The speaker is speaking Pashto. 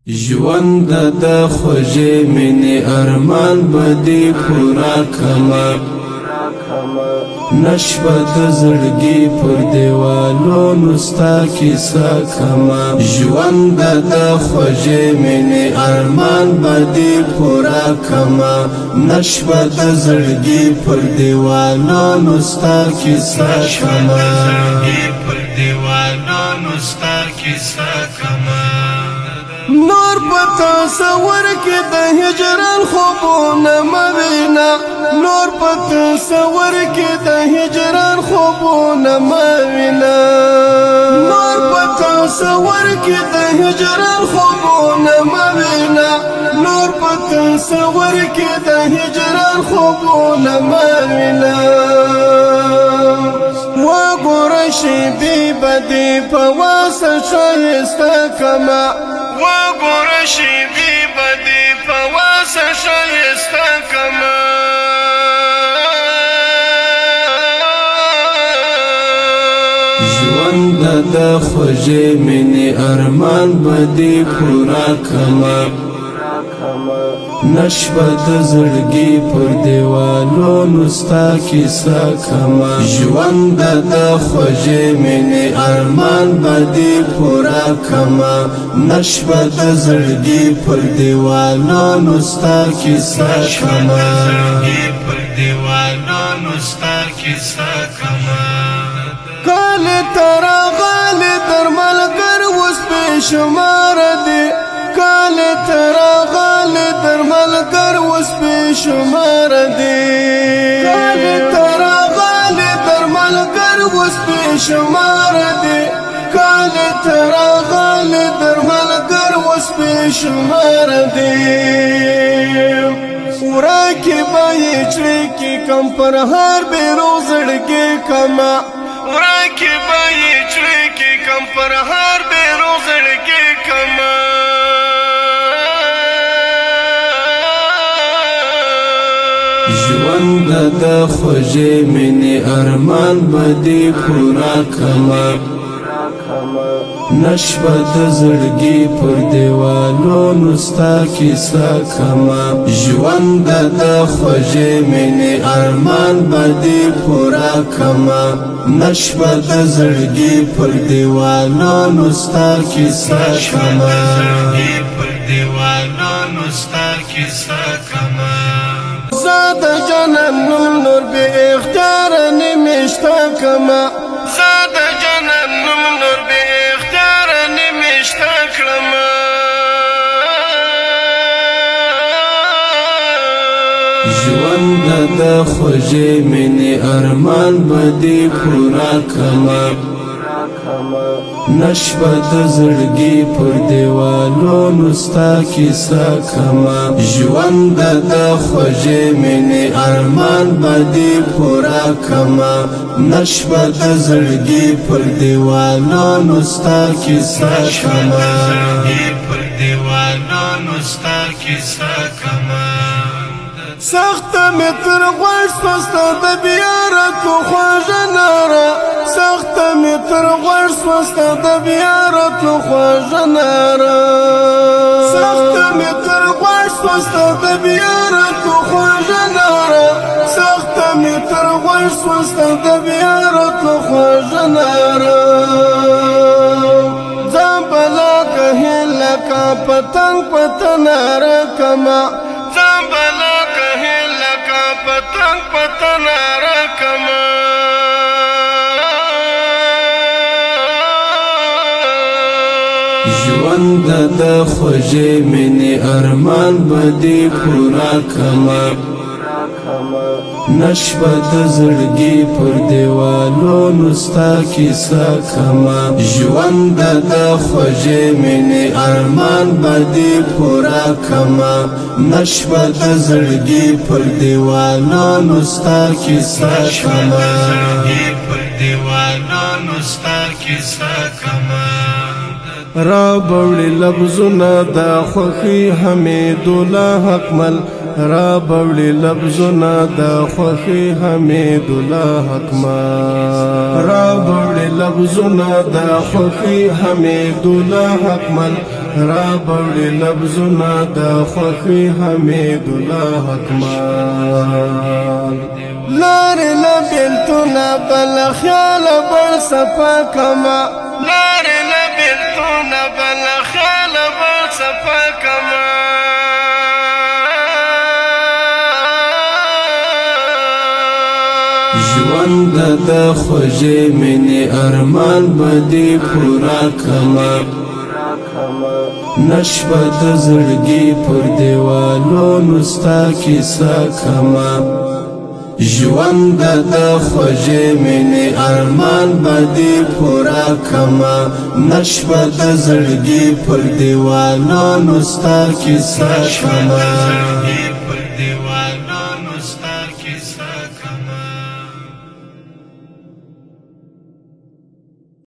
ژوند د خوږې مینې ارمان بدی پورا کما نشبه د زړګي پر دیوالو نستا کیسه کما ژوند د خوږې مینې ارمان بدی پورا کما نشبه د زړګي پر دیوالو نستا کیسه کما نور پتا سور کې د هجران خوبونه موینا نور پتا سور کې د هجران خوبونه موینا نور پتا سور کې د هجران خوبونه موینا نور پتا سور کې د هجران خوبونه موینا وګورشي بي بدي پواسه شایسته کما وګورشي بي بدي پواسه شایسته کما ژوند د خوږې مینې ارمان بدی پورا کما نشبه د زړګي پر دیوالو نستا کیسه کما ژوند د خوږې مینې ارمان بدی پورا کما نشبه د زړګي پر دیوالو نستا کیسه کما کال ترا غال درمل گر وس په شمار دی کال ترا غال درمل گر وس په شمار دی کال ترا غال درمل گر وس په شمار دی کال ترا غال درمل گر وس په شمار دی ورا کې بای چړې کې کم پر هر به روزړ کې کما ورا کې بای چړې کې کم پر هر به روزړ کې کما ژوند د خوږې مینې ارمان بدی پورا کما نشبه د زړګي پر دیوالو نستا کیسه کما ژوند د خوږې مینې ارمان بدی پورا کما نشبه د زړګي پر دیوالو نستا کیسه کما زاد جنن نور به اختیار نمیشتا کما زاد جنن نور به اختیار نمیشتا کما ژوند د خوږې مینې ارمان بدی پورا کما نشبه د زړګي پر دیوالو نستا کیسه کما ژوند د خوږې مینې ارمان بدی پورا کما نشبه د زړګي پر دیوالو نستا کیسه کما سخت متر غوښ پسته د بیارتو خواږه ناره سخت متر غوښ پسته د بیارتو خواږه ناره سخت متر غوښ پسته د بیارتو خواږه ناره سخت متر غوښ پسته د بیارتو خواږه ناره ځان بلا که لکه پتنګ پتناره کما ځان بلا پتنگ پتناره کما ژوند د خوږې مینې ارمان بدی پورا کما نشبه د زړګي پر دیوالو نستا کیسه کما ژوند د خوږې مینې ارمان بدی پورا کما نشبه د زړګي پر دیوالو نستا کیسه کما را بوړي لفظونه د خوخي حمید الله حکمل را بوړي لفظونه د خوخي حمید الله حکمل را بوړي لفظونه د خوخي حمید الله حکمل را بوڑی لفظنا دا خوخی حمید الله اکمال لار لبلتنا بل خیال بڑ صفا کما لار لبلتنا بل خیال بڑ صفا کما ژوند د خوږې مینې ارمان بدی پورا کما نشبه د زړګي پر دیوالونو ستا کیسه کما ژوند د خوږې مینې ارمان بدی پورا کما نشبه د زړګي پر دیوالونو ستا کیسه کما